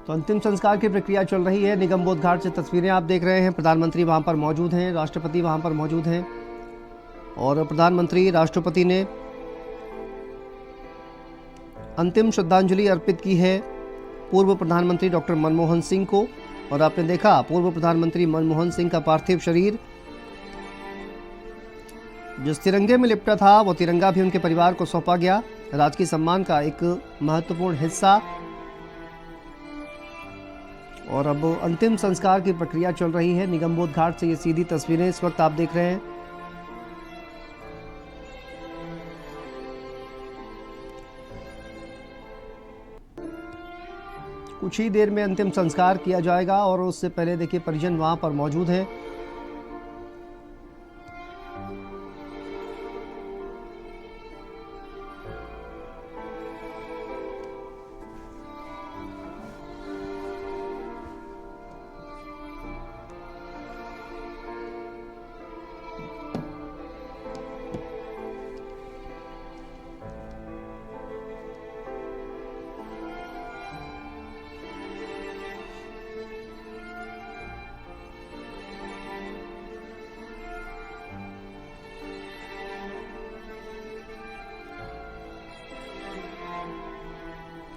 तो अंतिम संस्कार की प्रक्रिया चल रही है। निगमबोध घाट से तस्वीरें आप देख रहे हैं। प्रधानमंत्री वहां पर मौजूद हैं, राष्ट्रपति वहां पर मौजूद हैं और प्रधानमंत्री राष्ट्रपति ने अंतिम श्रद्धांजलि अर्पित की है पूर्व प्रधानमंत्री डॉक्टर मनमोहन सिंह को। और आपने देखा पूर्व प्रधानमंत्री मनमोहन सिंह का पार्थिव शरीर जिस तिरंगे में लिपटा था वो तिरंगा भी उनके परिवार को सौंपा गया। राजकीय सम्मान का एक महत्वपूर्ण हिस्सा। और अब अंतिम संस्कार की प्रक्रिया चल रही है। निगमबोध घाट से ये सीधी तस्वीरें इस वक्त आप देख रहे हैं। कुछ ही देर में अंतिम संस्कार किया जाएगा और उससे पहले देखिए परिजन वहां पर मौजूद हैं।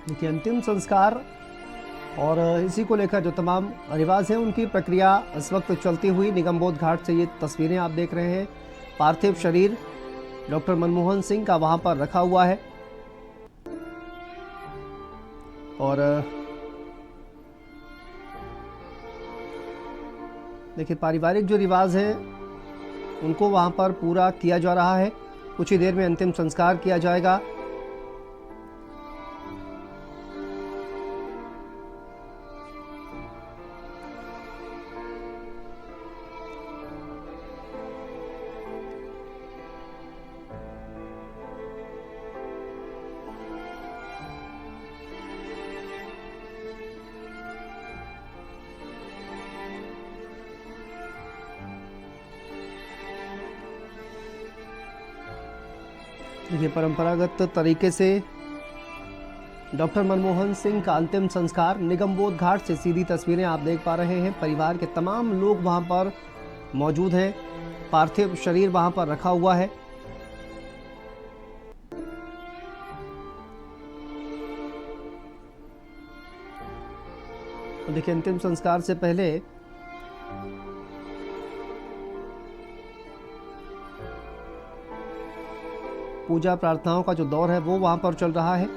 देखिए अंतिम संस्कार और इसी को लेकर जो तमाम रिवाज हैं उनकी प्रक्रिया इस वक्त चलती हुई निगमबोध घाट से ये तस्वीरें आप देख रहे हैं। पार्थिव शरीर डॉक्टर मनमोहन सिंह का वहां पर रखा हुआ है और देखिए पारिवारिक जो रिवाज हैं उनको वहां पर पूरा किया जा रहा है। कुछ ही देर में अंतिम संस्कार किया जाएगा। देखिए परंपरागत तरीके से डॉक्टर मनमोहन सिंह का अंतिम संस्कार निगमबोध घाट से सीधी तस्वीरें आप देख पा रहे हैं। परिवार के तमाम लोग वहां पर मौजूद हैं। पार्थिव शरीर वहां पर रखा हुआ है। तो देखिए अंतिम संस्कार से पहले पूजा प्रार्थनाओं का जो दौर है वो वहां पर चल रहा है।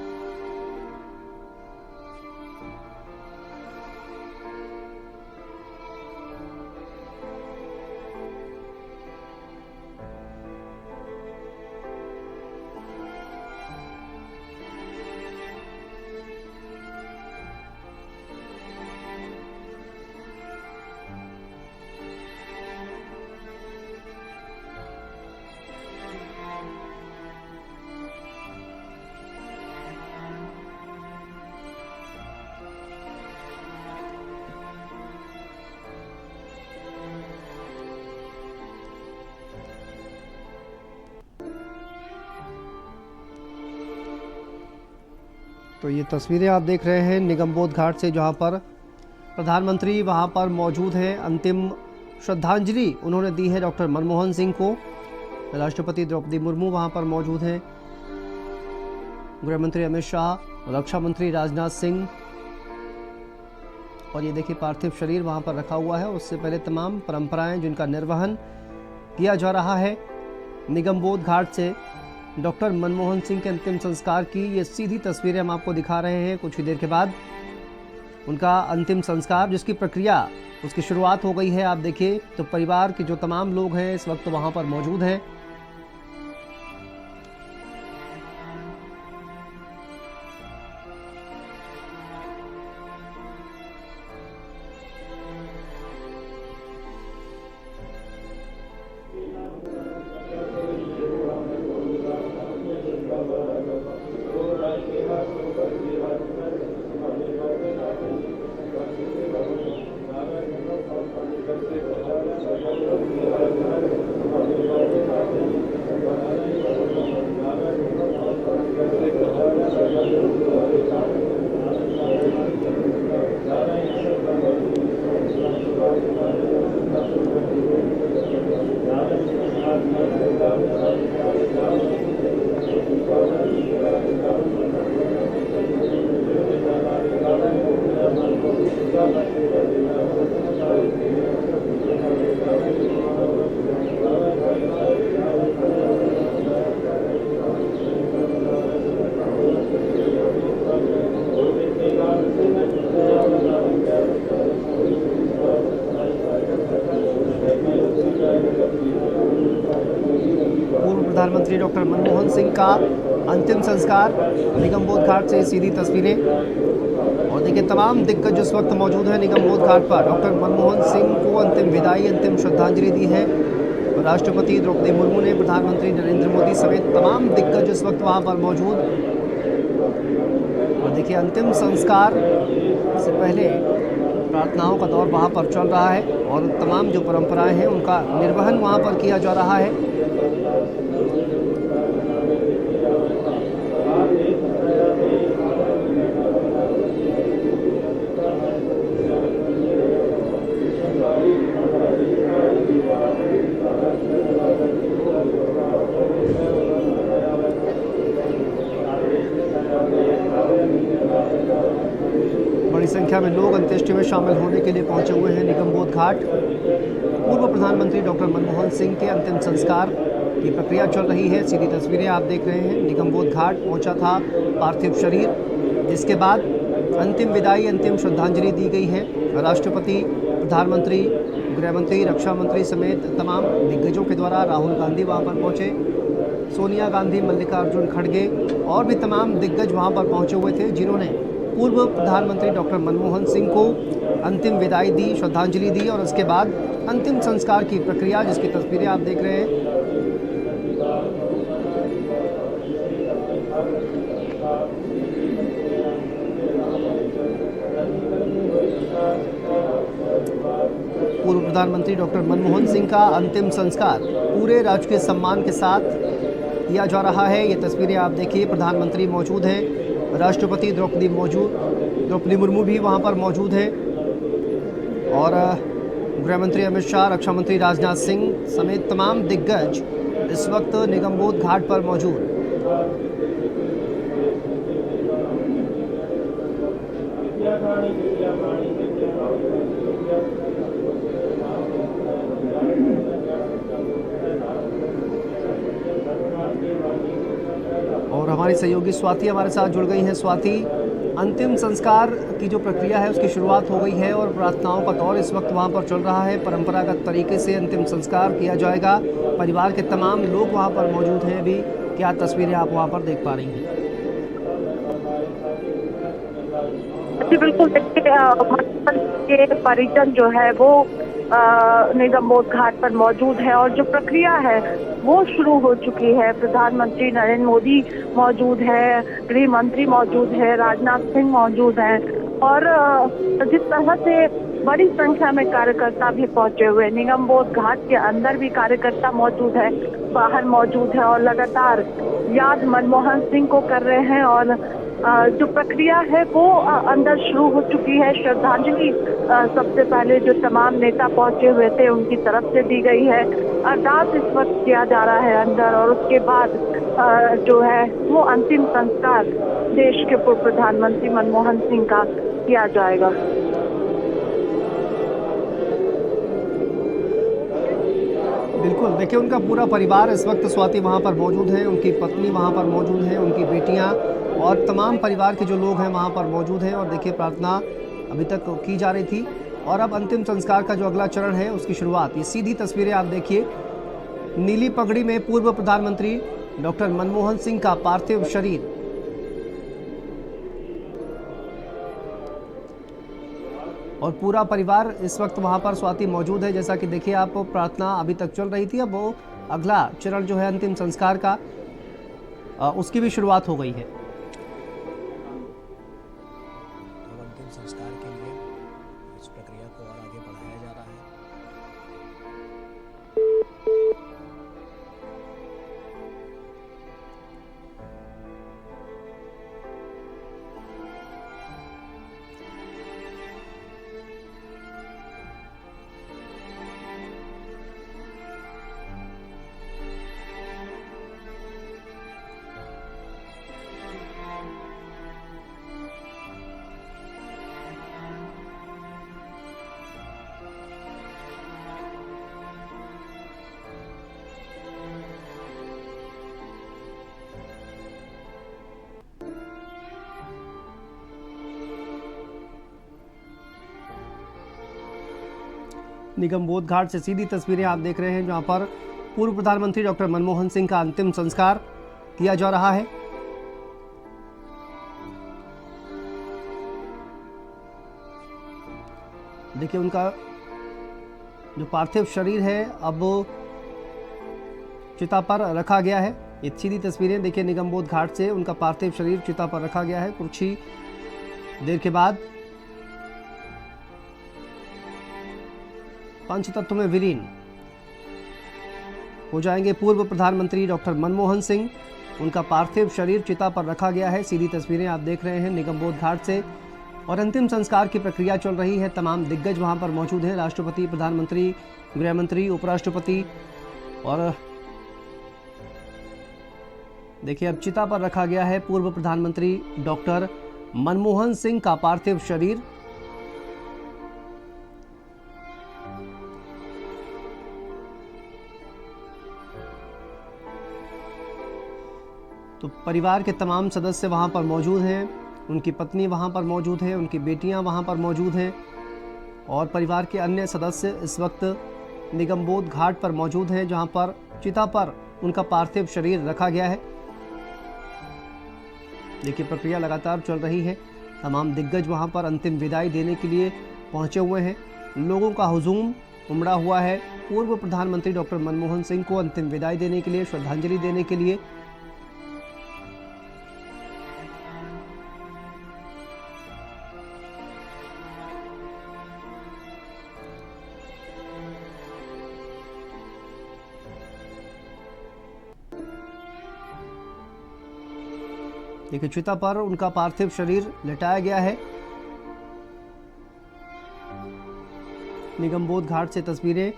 तो ये तस्वीरें आप देख रहे हैं निगमबोध घाट से, जहां पर प्रधानमंत्री वहां पर मौजूद हैं। अंतिम श्रद्धांजलि उन्होंने दी है डॉक्टर मनमोहन सिंह को। राष्ट्रपति द्रौपदी मुर्मू वहां पर मौजूद हैं, गृहमंत्री अमित शाह, रक्षा मंत्री राजनाथ सिंह। और ये देखिए पार्थिव शरीर वहां पर रखा हुआ है। उससे पहले तमाम परंपराएं जिनका निर्वहन किया जा रहा है निगमबोध घाट से डॉक्टर मनमोहन सिंह के अंतिम संस्कार की ये सीधी तस्वीरें हम आपको दिखा रहे हैं। कुछ ही देर के बाद उनका अंतिम संस्कार जिसकी प्रक्रिया उसकी शुरुआत हो गई है। आप देखिए तो परिवार के जो तमाम लोग हैं इस वक्त वहां पर मौजूद हैं। प्रधानमंत्री डॉक्टर मनमोहन सिंह का अंतिम संस्कार। निगमबोध घाट से सीधी तस्वीरें। और देखिए तमाम दिग्गज इस वक्त मौजूद हैं निगमबोध घाट पर। डॉक्टर मनमोहन सिंह को अंतिम विदाई, अंतिम श्रद्धांजलि दी है राष्ट्रपति द्रौपदी मुर्मू ने। प्रधानमंत्री नरेंद्र मोदी समेत तमाम दिग्गज इस वक्त वहां पर मौजूद। और देखिए अंतिम संस्कार से पहले प्रार्थनाओं का दौर वहां पर चल रहा है और तमाम जो परंपराएं हैं उनका निर्वहन वहां पर किया जा रहा है। बड़ी संख्या में लोग अंत्येष्टि में शामिल होने के लिए पहुंचे हुए हैं निगमबोध घाट। पूर्व प्रधानमंत्री डॉक्टर मनमोहन सिंह के अंतिम संस्कार की प्रक्रिया चल रही है। सीधी तस्वीरें आप देख रहे हैं। निगमबोध घाट पहुंचा था पार्थिव शरीर, जिसके बाद अंतिम विदाई, अंतिम श्रद्धांजलि दी गई है। राष्ट्रपति, प्रधानमंत्री, गृहमंत्री, रक्षा मंत्री समेत तमाम दिग्गजों के द्वारा। राहुल गांधी वहाँ पर पहुँचे, सोनिया गांधी, मल्लिकार्जुन खड़गे और भी तमाम दिग्गज वहाँ पर पहुँचे हुए थे, जिन्होंने पूर्व प्रधानमंत्री डॉक्टर मनमोहन सिंह को अंतिम विदाई दी, श्रद्धांजलि दी और उसके बाद अंतिम संस्कार की प्रक्रिया, जिसकी तस्वीरें आप देख रहे हैं। पूर्व प्रधानमंत्री डॉक्टर मनमोहन सिंह का अंतिम संस्कार पूरे राजकीय सम्मान के साथ किया जा रहा है। ये तस्वीरें आप देखिए। प्रधानमंत्री मौजूद हैं, राष्ट्रपति द्रौपदी मुर्मू भी वहां पर मौजूद है और गृहमंत्री अमित शाह, रक्षा मंत्री राजनाथ सिंह समेत तमाम दिग्गज इस वक्त निगमबोध घाट पर मौजूद। और हमारी सहयोगी स्वाति हमारे साथ जुड़ गई हैं। स्वाति, अंतिम संस्कार की जो प्रक्रिया है उसकी शुरुआत हो गई है और प्रार्थनाओं का दौर इस वक्त वहां पर चल रहा है। परंपरागत तरीके से अंतिम संस्कार किया जाएगा। परिवार के तमाम लोग वहां पर मौजूद हैं। अभी क्या तस्वीरें आप वहां पर देख पा रही हैं? जी बिल्कुल, के परिजन जो है वो निगमबोध घाट पर मौजूद है और जो प्रक्रिया है वो शुरू हो चुकी है। प्रधानमंत्री नरेंद्र मोदी मौजूद है, गृह मंत्री मौजूद है, राजनाथ सिंह मौजूद हैं और जिस तरह से बड़ी संख्या में कार्यकर्ता भी पहुंचे हुए। निगमबोध घाट के अंदर भी कार्यकर्ता मौजूद है, बाहर मौजूद है और लगातार याद मनमोहन सिंह को कर रहे हैं और जो प्रक्रिया है वो अंदर शुरू हो चुकी है। श्रद्धांजलि सबसे पहले जो तमाम नेता पहुंचे हुए थे उनकी तरफ से दी गई है। अरदास इस वक्त किया जा रहा है अंदर और उसके बाद जो है वो अंतिम संस्कार देश के पूर्व प्रधानमंत्री मनमोहन सिंह का किया जाएगा। बिल्कुल, देखिए उनका पूरा परिवार इस वक्त स्वाति वहाँ पर मौजूद है, उनकी पत्नी वहाँ पर मौजूद है, उनकी बेटियाँ और तमाम परिवार के जो लोग हैं वहाँ पर मौजूद हैं। और देखिए प्रार्थना अभी तक की जा रही थी और अब अंतिम संस्कार का जो अगला चरण है उसकी शुरुआत। ये सीधी तस्वीरें आप देखिए। नीली पगड़ी में पूर्व प्रधानमंत्री डॉक्टर मनमोहन सिंह का पार्थिव शरीर। और पूरा परिवार इस वक्त वहां पर स्वाति मौजूद है। जैसा कि देखिए आप, प्रार्थना अभी तक चल रही थी, अब वो अगला चरण जो है अंतिम संस्कार का उसकी भी शुरुआत हो गई है। अंतिम संस्कार के लिए इस प्रक्रिया को और आगे बढ़ाया जा रहा है। निगमबोध घाट से सीधी तस्वीरें आप देख रहे हैं, जहां पर पूर्व प्रधानमंत्री डॉक्टर मनमोहन सिंह का अंतिम संस्कार किया जा रहा है। देखिए उनका जो पार्थिव शरीर है अब चिता पर रखा गया है। ये सीधी तस्वीरें देखिए निगमबोध घाट से उनका पार्थिव शरीर चिता पर रखा गया है। कुछ ही देर के बाद पंचतत्व में विलीन हो जाएंगे पूर्व प्रधानमंत्री डॉक्टर मनमोहन सिंह। उनका पार्थिव शरीर चिता पर रखा गया है। सीधी तस्वीरें आप देख रहे हैं निगमबोध घाट से और अंतिम संस्कार की प्रक्रिया चल रही है। तमाम दिग्गज वहां पर मौजूद हैं, राष्ट्रपति, प्रधानमंत्री, गृहमंत्री, उपराष्ट्रपति। और देखिए अब चिता पर रखा गया है पूर्व प्रधानमंत्री डॉक्टर मनमोहन सिंह का पार्थिव शरीर। तो परिवार के तमाम सदस्य वहां पर मौजूद हैं, उनकी पत्नी वहां पर मौजूद है, उनकी बेटियां वहां पर मौजूद हैं और परिवार के अन्य सदस्य इस वक्त निगमबोध घाट पर मौजूद हैं, जहां पर चिता पर उनका पार्थिव शरीर रखा गया है। देखिए प्रक्रिया लगातार चल रही है। तमाम दिग्गज वहां पर अंतिम विदाई देने के लिए पहुंचे हुए हैं। लोगों का हुजूम उमड़ा हुआ है पूर्व प्रधानमंत्री डॉक्टर मनमोहन सिंह को अंतिम विदाई देने के लिए, श्रद्धांजलि देने के लिए। देखिए चिता पर उनका पार्थिव शरीर लिटाया गया है। निगमबोध घाट से तस्वीरें।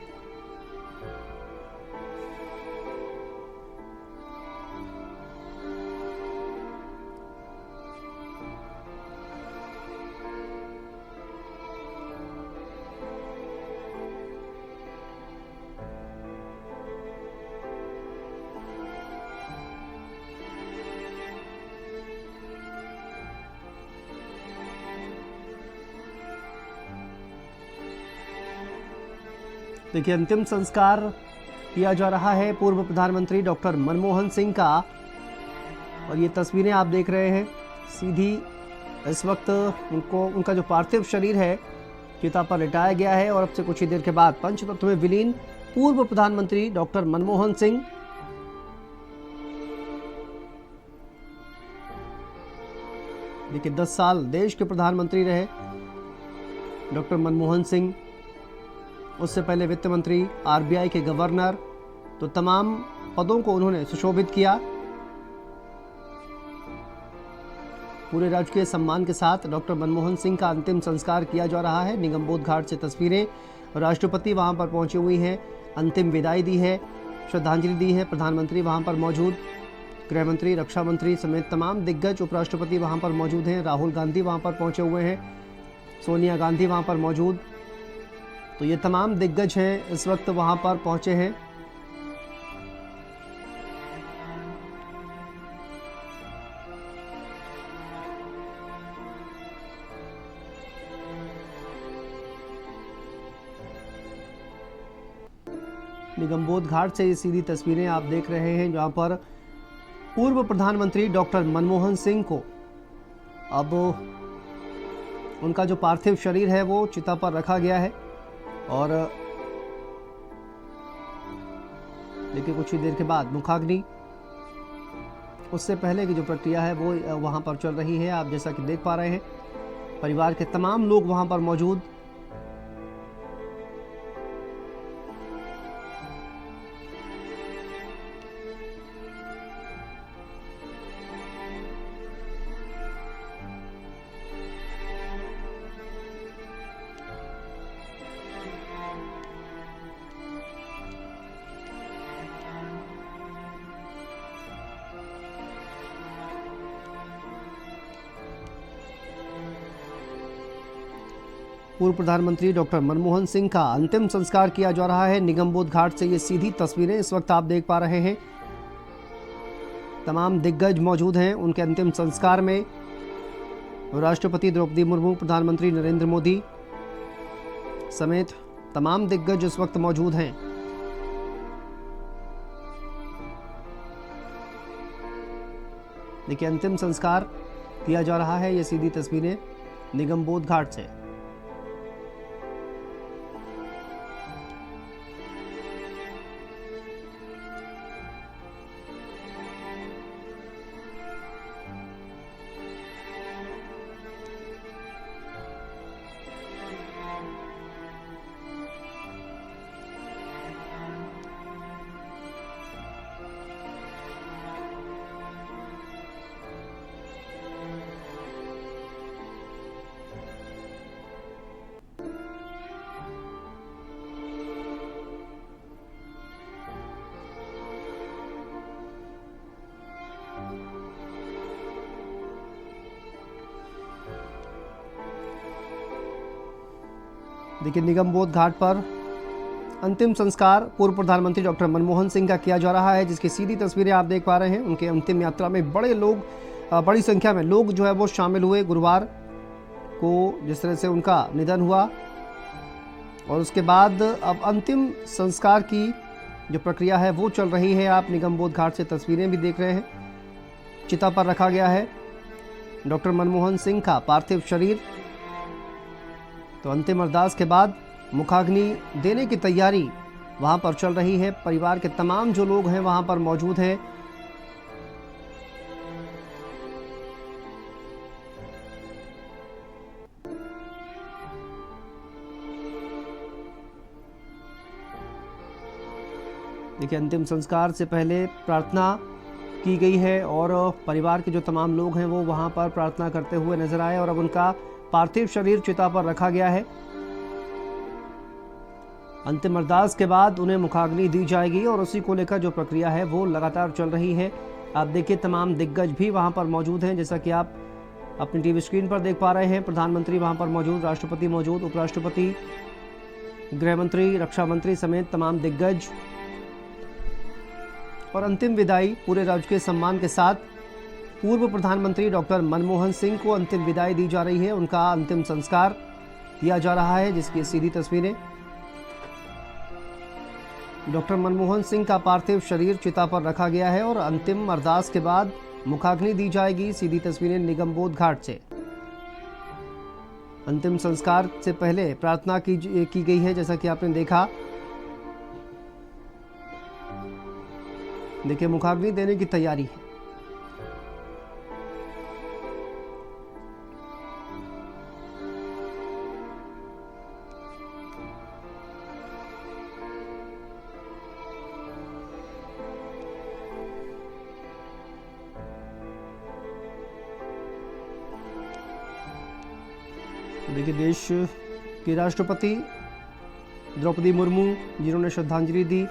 देखिए अंतिम संस्कार किया जा रहा है पूर्व प्रधानमंत्री डॉक्टर मनमोहन सिंह का और ये तस्वीरें आप देख रहे हैं। सीधी इस वक्त उनका जो पार्थिव शरीर है चिता पर लिटाया गया है और अब से कुछ ही देर के बाद पंचतत्व में विलीन पूर्व प्रधानमंत्री डॉक्टर मनमोहन सिंह। देखिए 10 साल देश के प्रधानमंत्री रहे डॉक्टर मनमोहन सिंह। उससे पहले वित्त मंत्री, आरबीआई के गवर्नर, तो तमाम पदों को उन्होंने सुशोभित किया। पूरे राजकीय सम्मान के साथ डॉक्टर मनमोहन सिंह का अंतिम संस्कार किया जा रहा है। निगमबोध घाट से तस्वीरें। राष्ट्रपति वहां पर पहुंची हुई हैं, अंतिम विदाई दी है, श्रद्धांजलि दी है। प्रधानमंत्री वहां पर मौजूद, गृहमंत्री, रक्षा मंत्री समेत तमाम दिग्गज, उपराष्ट्रपति वहां पर मौजूद हैं। राहुल गांधी वहां पर पहुंचे हुए हैं, सोनिया गांधी वहां पर मौजूद। तो ये तमाम दिग्गज हैं इस वक्त वहां पर पहुंचे हैं। निगमबोध घाट से ये सीधी तस्वीरें आप देख रहे हैं, जहां पर पूर्व प्रधानमंत्री डॉक्टर मनमोहन सिंह को अब उनका जो पार्थिव शरीर है वो चिता पर रखा गया है। और देखिए कुछ ही देर के बाद मुखाग्नि, उससे पहले की जो प्रक्रिया है वो वहां पर चल रही है। आप जैसा कि देख पा रहे हैं परिवार के तमाम लोग वहां पर मौजूद। पूर्व प्रधानमंत्री डॉक्टर मनमोहन सिंह का अंतिम संस्कार किया जा रहा है। निगमबोध घाट से ये सीधी तस्वीरें इस वक्त आप देख पा रहे हैं। तमाम दिग्गज मौजूद हैं उनके अंतिम संस्कार में। राष्ट्रपति द्रौपदी मुर्मू, प्रधानमंत्री नरेंद्र मोदी समेत तमाम दिग्गज इस वक्त मौजूद हैं। देखिए अंतिम संस्कार किया जा रहा है, ये सीधी तस्वीरें निगमबोध घाट से। देखिए निगमबोध घाट पर अंतिम संस्कार पूर्व प्रधानमंत्री डॉक्टर मनमोहन सिंह का किया जा रहा है, जिसकी सीधी तस्वीरें आप देख पा रहे हैं। उनके अंतिम यात्रा में बड़ी संख्या में लोग जो है वो शामिल हुए। गुरुवार को जिस तरह से उनका निधन हुआ और उसके बाद अब अंतिम संस्कार की जो प्रक्रिया है वो चल रही है। आप निगमबोध घाट से तस्वीरें भी देख रहे हैं। चिता पर रखा गया है डॉक्टर मनमोहन सिंह का पार्थिव शरीर। तो अंतिम अरदास के बाद मुखाग्नि देने की तैयारी वहां पर चल रही है। परिवार के तमाम जो लोग हैं वहां पर मौजूद हैं। देखिए अंतिम संस्कार से पहले प्रार्थना की गई है और परिवार के जो तमाम लोग हैं वो वहां पर प्रार्थना करते हुए नजर आए और अब उनका पार्थिव शरीर चिता पर रखा गया है। अंतिम अरदास के बाद उन्हें मुखाग्नि दी जाएगी और उसी को लेकर जो प्रक्रिया है वो लगातार चल रही है। आप देखिए तमाम दिग्गज भी वहां पर मौजूद हैं, जैसा कि आप अपनी टीवी स्क्रीन पर देख पा रहे हैं। प्रधानमंत्री वहां पर मौजूद, राष्ट्रपति मौजूद, उपराष्ट्रपति, गृह मंत्री, रक्षा मंत्री समेत तमाम दिग्गज। और अंतिम विदाई पूरे राजकीय सम्मान के साथ पूर्व प्रधानमंत्री डॉक्टर मनमोहन सिंह को अंतिम विदाई दी जा रही है। उनका अंतिम संस्कार किया जा रहा है, जिसकी सीधी तस्वीरें डॉक्टर मनमोहन सिंह का पार्थिव शरीर चिता पर रखा गया है और अंतिम अरदास के बाद मुखाग्नि दी जाएगी। सीधी तस्वीरें निगमबोध घाट से। अंतिम संस्कार से पहले प्रार्थना की गई है, जैसा कि आपने देखा। देखिए मुखाग्नि देने की तैयारी है। देखिए देश के राष्ट्रपति द्रौपदी मुर्मू जिन्होंने श्रद्धांजलि दी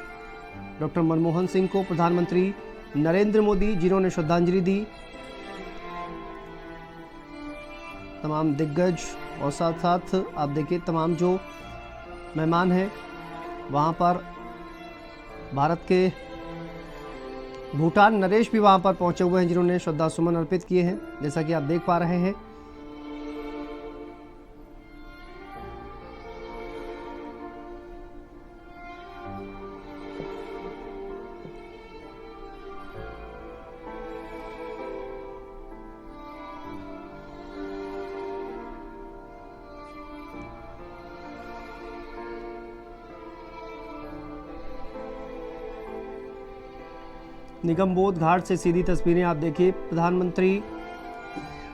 डॉक्टर मनमोहन सिंह को, प्रधानमंत्री नरेंद्र मोदी जिन्होंने श्रद्धांजलि दी, तमाम दिग्गज और साथ साथ आप देखिए तमाम जो मेहमान हैं वहाँ पर भारत के भूटान नरेश भी वहाँ पर पहुँचे हुए हैं, जिन्होंने श्रद्धा सुमन अर्पित किए हैं, जैसा कि आप देख पा रहे हैं। निगमबोध घाट से सीधी तस्वीरें आप देखिए। प्रधानमंत्री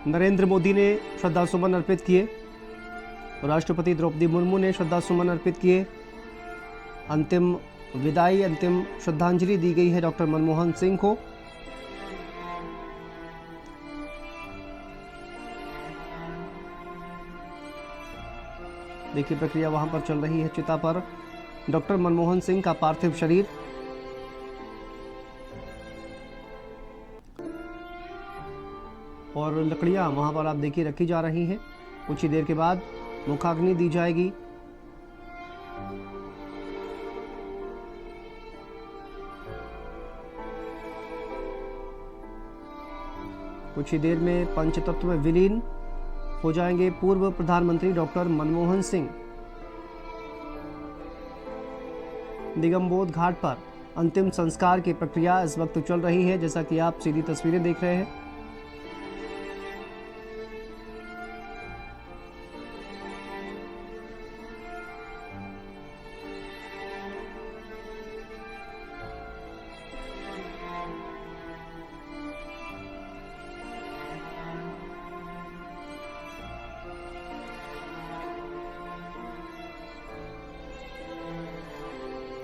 नरेंद्र मोदी ने श्रद्धा सुमन अर्पित किए और राष्ट्रपति द्रौपदी मुर्मू ने श्रद्धा सुमन अर्पित किए। अंतिम विदाई, अंतिम श्रद्धांजलि दी गई है डॉक्टर मनमोहन सिंह को। देखिए प्रक्रिया वहां पर चल रही है। चिता पर डॉक्टर मनमोहन सिंह का पार्थिव शरीर। और लकड़ियां वहां पर आप देखिए रखी जा रही हैं। कुछ ही देर के बाद मुखाग्नि दी जाएगी। कुछ ही देर में पंचतत्व में विलीन हो जाएंगे पूर्व प्रधानमंत्री डॉक्टर मनमोहन सिंह। निगमबोध घाट पर अंतिम संस्कार की प्रक्रिया इस वक्त चल रही है, जैसा कि आप सीधी तस्वीरें देख रहे हैं।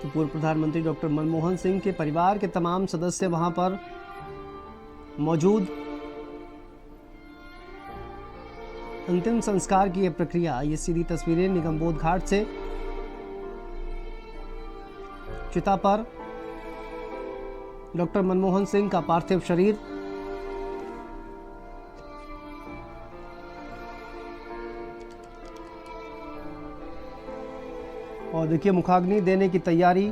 तो पूर्व प्रधानमंत्री डॉक्टर मनमोहन सिंह के परिवार के तमाम सदस्य वहां पर मौजूद। अंतिम संस्कार की यह प्रक्रिया, ये सीधी तस्वीरें निगमबोध घाट से चिता पर डॉक्टर मनमोहन सिंह का पार्थिव शरीर और देखिए मुखाग्नि देने की तैयारी।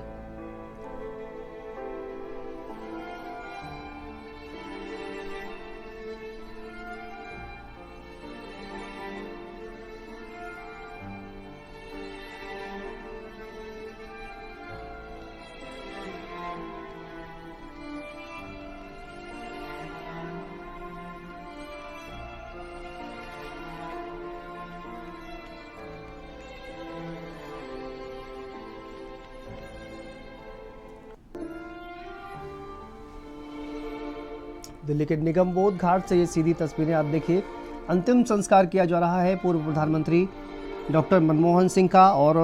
दिल्ली के निगमबोध घाट से ये सीधी तस्वीरें आप देखिए। अंतिम संस्कार किया जा रहा है पूर्व प्रधानमंत्री डॉक्टर मनमोहन सिंह का और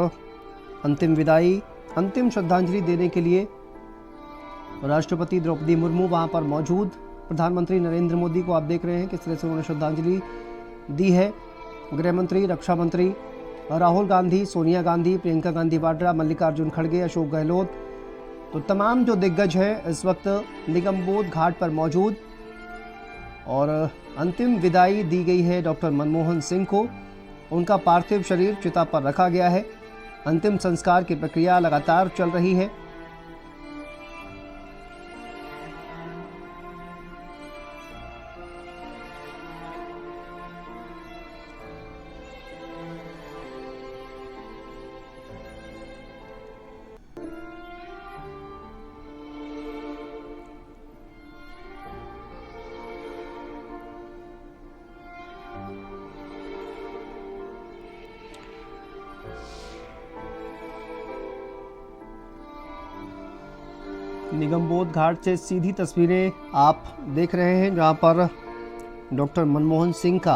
अंतिम विदाई, अंतिम श्रद्धांजलि देने के लिए राष्ट्रपति द्रौपदी मुर्मू वहां पर मौजूद। प्रधानमंत्री नरेंद्र मोदी को आप देख रहे हैं किस तरह से उन्होंने श्रद्धांजलि दी है। गृह मंत्री, रक्षा मंत्री राहुल गांधी, सोनिया गांधी, प्रियंका गांधी वाड्रा, मल्लिकार्जुन खड़गे, अशोक गहलोत, तो तमाम जो दिग्गज हैं इस वक्त निगमबोध घाट पर मौजूद और अंतिम विदाई दी गई है डॉक्टर मनमोहन सिंह को। उनका पार्थिव शरीर चिता पर रखा गया है। अंतिम संस्कार की प्रक्रिया लगातार चल रही है। निगमबोध घाट से सीधी तस्वीरें आप देख रहे हैं जहां पर डॉक्टर मनमोहन सिंह का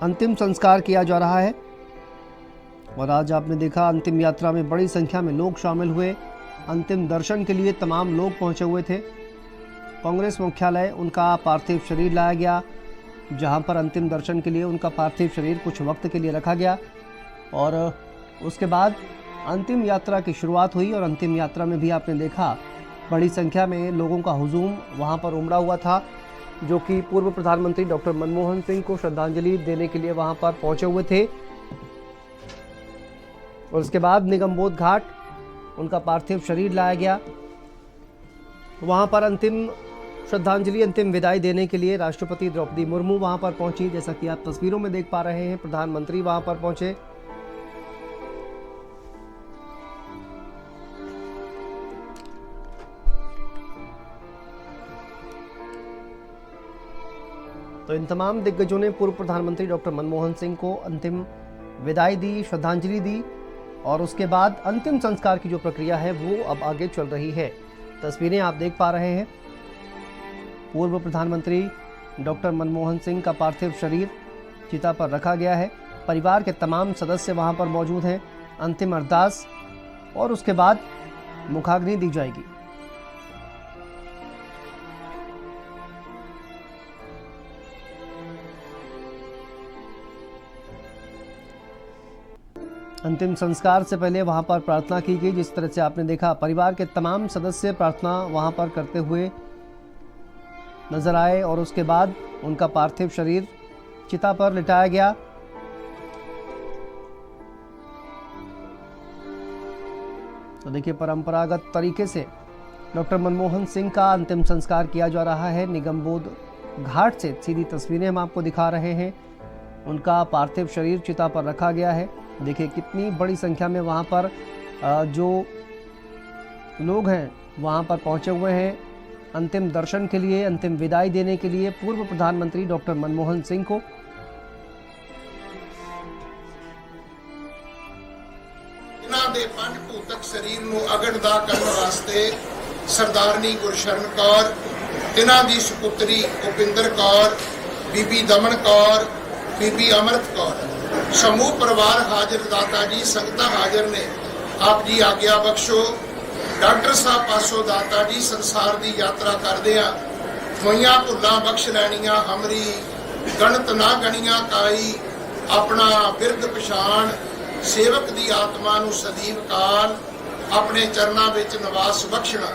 अंतिम संस्कार किया जा रहा है। और आज आपने देखा अंतिम यात्रा में बड़ी संख्या में लोग शामिल हुए। अंतिम दर्शन के लिए तमाम लोग पहुंचे हुए थे। कांग्रेस मुख्यालय उनका पार्थिव शरीर लाया गया, जहां पर अंतिम दर्शन के लिए उनका पार्थिव शरीर कुछ वक्त के लिए रखा गया और उसके बाद अंतिम यात्रा की शुरुआत हुई। और अंतिम यात्रा में भी आपने देखा बड़ी संख्या में लोगों का हुजूम वहां पर उमड़ा हुआ था, जो कि पूर्व प्रधानमंत्री डॉक्टर मनमोहन सिंह को श्रद्धांजलि देने के लिए वहां पर पहुंचे हुए थे। और उसके बाद निगमबोध घाट उनका पार्थिव शरीर लाया गया। वहां पर अंतिम श्रद्धांजलि, अंतिम विदाई देने के लिए राष्ट्रपति द्रौपदी मुर्मू वहां पर पहुंची। जैसा कि आप तस्वीरों में देख पा रहे हैं, प्रधानमंत्री वहां पर पहुंचे। तो इन तमाम दिग्गजों ने पूर्व प्रधानमंत्री डॉक्टर मनमोहन सिंह को अंतिम विदाई दी, श्रद्धांजलि दी और उसके बाद अंतिम संस्कार की जो प्रक्रिया है वो अब आगे चल रही है। तस्वीरें आप देख पा रहे हैं। पूर्व प्रधानमंत्री डॉक्टर मनमोहन सिंह का पार्थिव शरीर चिता पर रखा गया है। परिवार के तमाम सदस्य वहां पर मौजूद हैं। अंतिम अरदास और उसके बाद मुखाग्नि दी जाएगी। अंतिम संस्कार से पहले वहां पर प्रार्थना की गई। जिस तरह से आपने देखा परिवार के तमाम सदस्य प्रार्थना वहां पर करते हुए नजर आए और उसके बाद उनका पार्थिव शरीर चिता पर लिटाया गया। तो देखिए परंपरागत तरीके से डॉक्टर मनमोहन सिंह का अंतिम संस्कार किया जा रहा है। निगमबोध घाट से सीधी तस्वीरें हम आपको दिखा रहे हैं। उनका पार्थिव शरीर चिता पर रखा गया है। देखिए कितनी बड़ी संख्या में वहाँ पर जो लोग हैं वहाँ पर पहुँचे हुए हैं अंतिम दर्शन के लिए, अंतिम विदाई देने के लिए पूर्व प्रधानमंत्री डॉक्टर मनमोहन सिंह को। इन्हां दे पंज भूतक शरीर नूं अगड़दा करन वास्ते सरदारनी गुरशरण कौर, इन्हां दी सुपुत्री उपिंदर कौर, बीबी दमन कौर, बीबी अमृत कौर, समूह परिवार हाजिर, दाता जी संगतां हाजिर ने। आप जी आज्ञा बख्शो ਡਾਕਟਰ ਸਾਹਿਬ ਪਾਸੋਂ ਦਾਤਾ ਜੀ ਸੰਸਾਰ ਦੀ ਯਾਤਰਾ ਕਰਦੇ ਆ ਹੋਈਆਂ ਭੁੱਲਾਂ ਬਖਸ਼ ਲੈਣੀਆਂ ਹਮਰੀ ਗਣਤ ਨਾ ਗਣੀਆਂ ਕਾਈ ਆਪਣਾ ਬਿਰਧ ਪਛਾਣ ਸੇਵਕ ਦੀ ਆਤਮਾ ਨੂੰ ਸਦੀਵ ਕਾਲ ਆਪਣੇ ਚਰਨਾਂ ਵਿੱਚ ਨਿਵਾਸ ਬਖਸ਼ਣਾ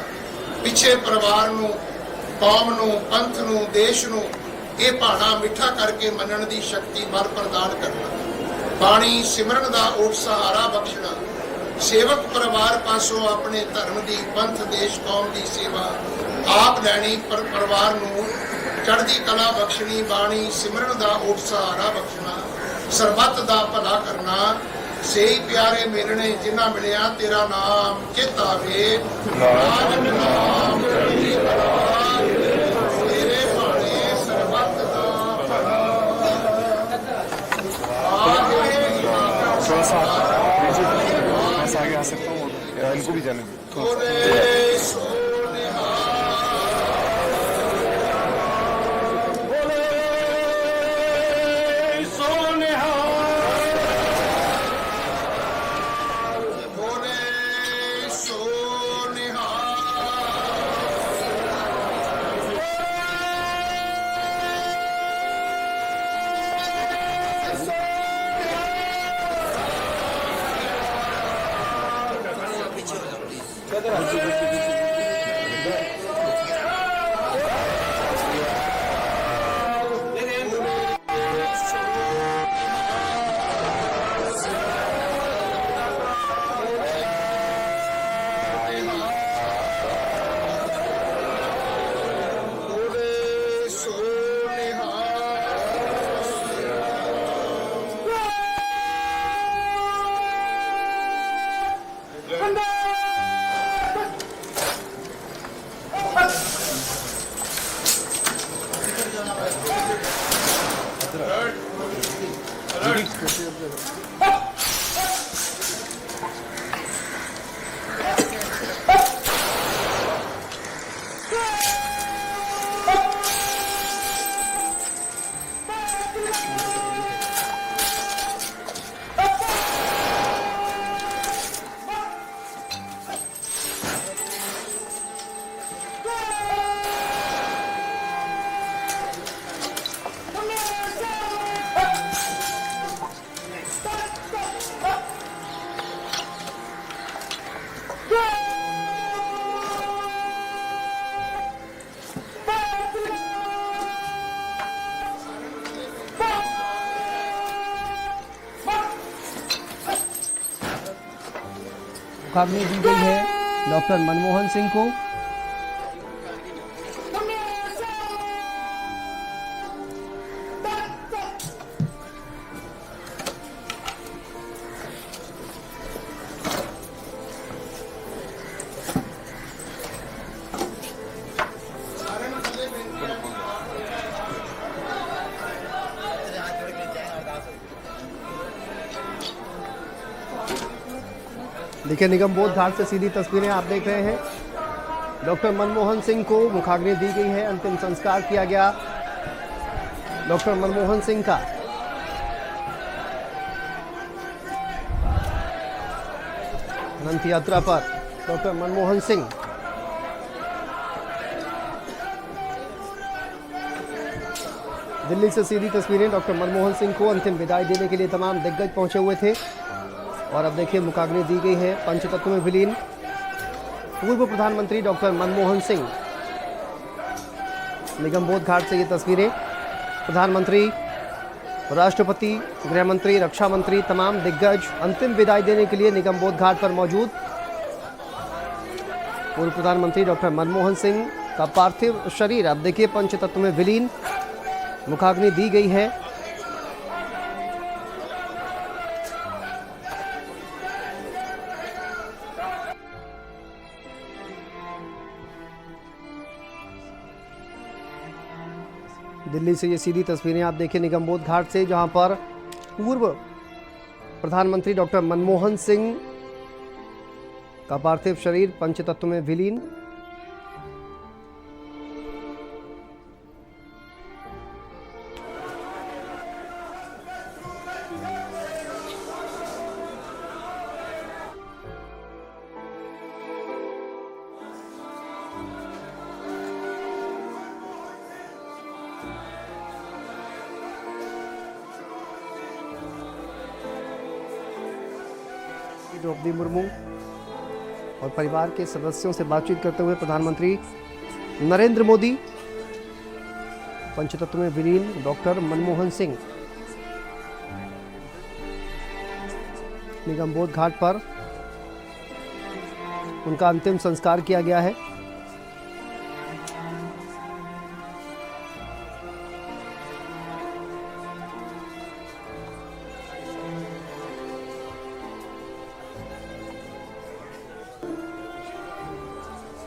ਪਿੱਛੇ ਪਰਿਵਾਰ ਨੂੰ ਕੌਮ ਨੂੰ ਪੰਥ ਨੂੰ ਦੇਸ਼ ਨੂੰ ਇਹ ਭਾਣਾ ਮਿੱਠਾ ਕਰਕੇ ਮੰਨਣ ਦੀ ਸ਼ਕਤੀ ਬਲ ਪ੍ਰਦਾਨ ਕਰਨਾ ਬਾਣੀ ਸਿਮਰਨ ਦਾ ਓਟ ਸਹਾਰਾ ਬਖਸ਼ਣਾ ਸੇਵਕ ਪਰਿਵਾਰ ਪਾਸੋਂ ਆਪਣੇ ਧਰਮ ਦੀ ਪੰਥ ਦੇਸ਼ ਕੌਮ ਦੀ ਸੇਵਾ ਆਪ ਲੈਣੀ ਪਰਿਵਾਰ ਨੂੰ ਚੜ੍ਹਦੀ ਕਲਾ ਬਖਸ਼ਣੀ ਬਾਣੀ ਸਿਮਰਨ ਦਾ ਓਟ ਸਹਾਰਾ ਬਖਸ਼ਣਾ ਸਰਬੱਤ ਦਾ ਭਲਾ ਕਰਨਾ ਸਹੀ ਪਿਆਰੇ ਮਿਲਣੇ ਜਿਨ੍ਹਾਂ ਮਿਲਿਆ ਤੇਰਾ ਨਾਮ ਚਿਤ ਆਵੇ ਨਾਮ ਨਾਮ ਚੜ੍ਹਦੀ ਕਲਾ ਤੇਰੇ ਭਾਣੇ ਸਰਬੱਤ ਦਾ ਭਲਾ थोड़ा सा आगे आ सकता हूँ इनको भी जाने दो मुखाग्नि दी गई है डॉक्टर मनमोहन सिंह को। देखिए निगमबोध घाट से सीधी तस्वीरें आप देख रहे हैं। डॉक्टर मनमोहन सिंह को मुखाग्नि दी गई है, अंतिम संस्कार किया गया डॉक्टर मनमोहन सिंह का। अनंत यात्रा पर डॉक्टर मनमोहन सिंह। दिल्ली से सीधी तस्वीरें डॉक्टर मनमोहन सिंह को अंतिम विदाई देने के लिए तमाम दिग्गज पहुंचे हुए थे और अब देखिए मुखाग्नि दी गई है। पंचतत्व में विलीन पूर्व प्रधानमंत्री डॉक्टर मनमोहन सिंह। निगमबोध घाट से ये तस्वीरें। प्रधानमंत्री, राष्ट्रपति, गृह मंत्री, रक्षा मंत्री, तमाम दिग्गज अंतिम विदाई देने के लिए निगमबोध घाट पर मौजूद। पूर्व प्रधानमंत्री डॉक्टर मनमोहन सिंह का पार्थिव शरीर अब देखिए पंचतत्व में विलीन। मुखाग्नि दी गई है। दिल्ली से ये सीधी तस्वीरें आप देखिए निगमबोध घाट से, जहां पर पूर्व प्रधानमंत्री डॉक्टर मनमोहन सिंह का पार्थिव शरीर पंचतत्व में विलीन। द्रौपदी मुर्मू और परिवार के सदस्यों से बातचीत करते हुए प्रधानमंत्री नरेंद्र मोदी, पंचतत्व में विलीन डॉक्टर मनमोहन सिंह। निगमबोध घाट पर उनका अंतिम संस्कार किया गया है।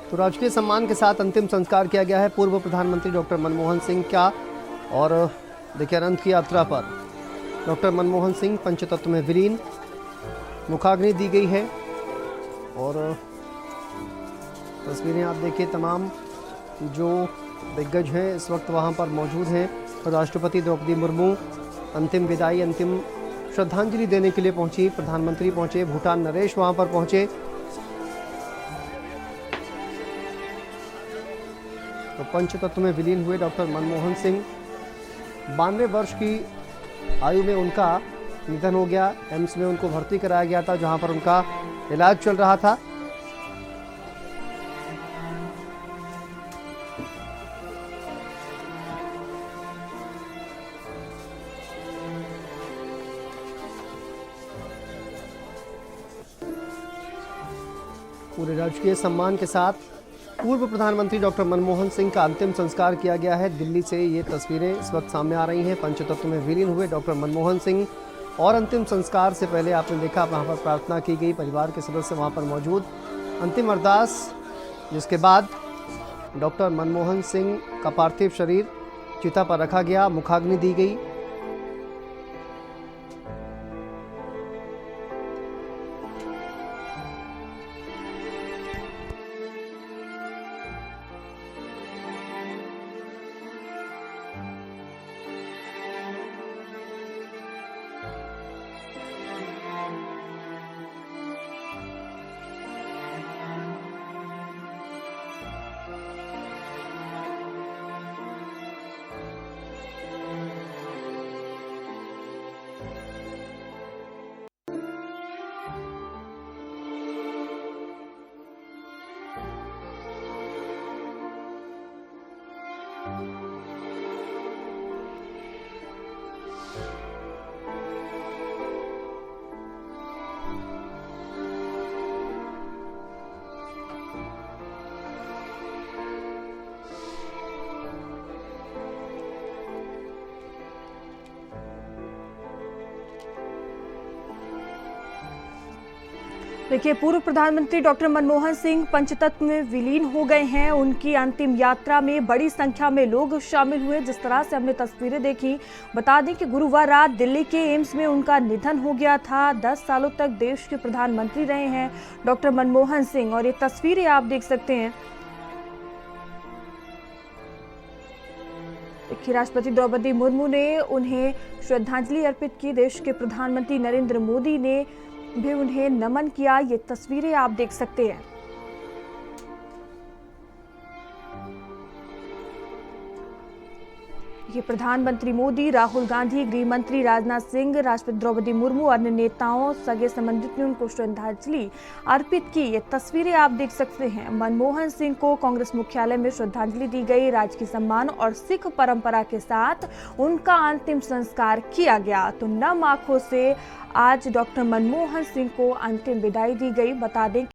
तो राजकीय सम्मान के साथ अंतिम संस्कार किया गया है पूर्व प्रधानमंत्री डॉक्टर मनमोहन सिंह का। और देखिए, अनंत की यात्रा पर डॉक्टर मनमोहन सिंह पंचतत्व में विलीन, मुखाग्नि दी गई है। और तस्वीरें आप देखिए, तमाम जो दिग्गज हैं इस वक्त वहां पर मौजूद हैं। राष्ट्रपति द्रौपदी मुर्मू अंतिम विदाई, अंतिम श्रद्धांजलि देने के लिए पहुंची। प्रधानमंत्री पहुंचे, भूटान नरेश वहां पर पहुंचे। तो पंचतत्व में विलीन हुए डॉक्टर मनमोहन सिंह, 92 वर्ष की आयु में उनका निधन हो गया। एम्स में उनको भर्ती कराया गया था, जहां पर उनका इलाज चल रहा था। पूरे राजकीय सम्मान के साथ पूर्व प्रधानमंत्री डॉक्टर मनमोहन सिंह का अंतिम संस्कार किया गया है। दिल्ली से ये तस्वीरें इस वक्त सामने आ रही हैं। पंचतत्व में विलीन हुए डॉक्टर मनमोहन सिंह और अंतिम संस्कार से पहले आपने देखा वहाँ पर प्रार्थना की गई, परिवार के सदस्य वहाँ पर मौजूद, अंतिम अरदास, जिसके बाद डॉक्टर मनमोहन सिंह का पार्थिव शरीर चिता पर रखा गया, मुखाग्नि दी गई। देखिए, पूर्व प्रधानमंत्री डॉक्टर मनमोहन सिंह पंचतत्व में विलीन हो गए हैं। उनकी अंतिम यात्रा में बड़ी संख्या में लोग शामिल हुए। जिस तरह से हमने तस्वीरें देखी, बता दें कि गुरुवार रात दिल्ली के एम्स में उनका निधन हो गया था। 10 सालों तक देश के प्रधानमंत्री रहे हैं डॉक्टर मनमोहन सिंह। और ये तस्वीरें आप देख सकते हैं। देखिए, राष्ट्रपति द्रौपदी मुर्मू ने उन्हें श्रद्धांजलि अर्पित की। देश के प्रधानमंत्री नरेंद्र मोदी ने भी उन्हें नमन किया। ये तस्वीरें आप देख सकते हैं। ये प्रधानमंत्री मोदी, राहुल गांधी, गृह मंत्री राजनाथ सिंह, राष्ट्रपति द्रौपदी मुर्मू, अन्य नेताओं, सगे संबंधित ने उनको श्रद्धांजलि अर्पित की। ये तस्वीरें आप देख सकते हैं। मनमोहन सिंह को कांग्रेस मुख्यालय में श्रद्धांजलि दी गई। राजकीय सम्मान और सिख परंपरा के साथ उनका अंतिम संस्कार किया गया। तो नम आंखों से आज डॉक्टर मनमोहन सिंह को अंतिम विदाई दी गई। बता दें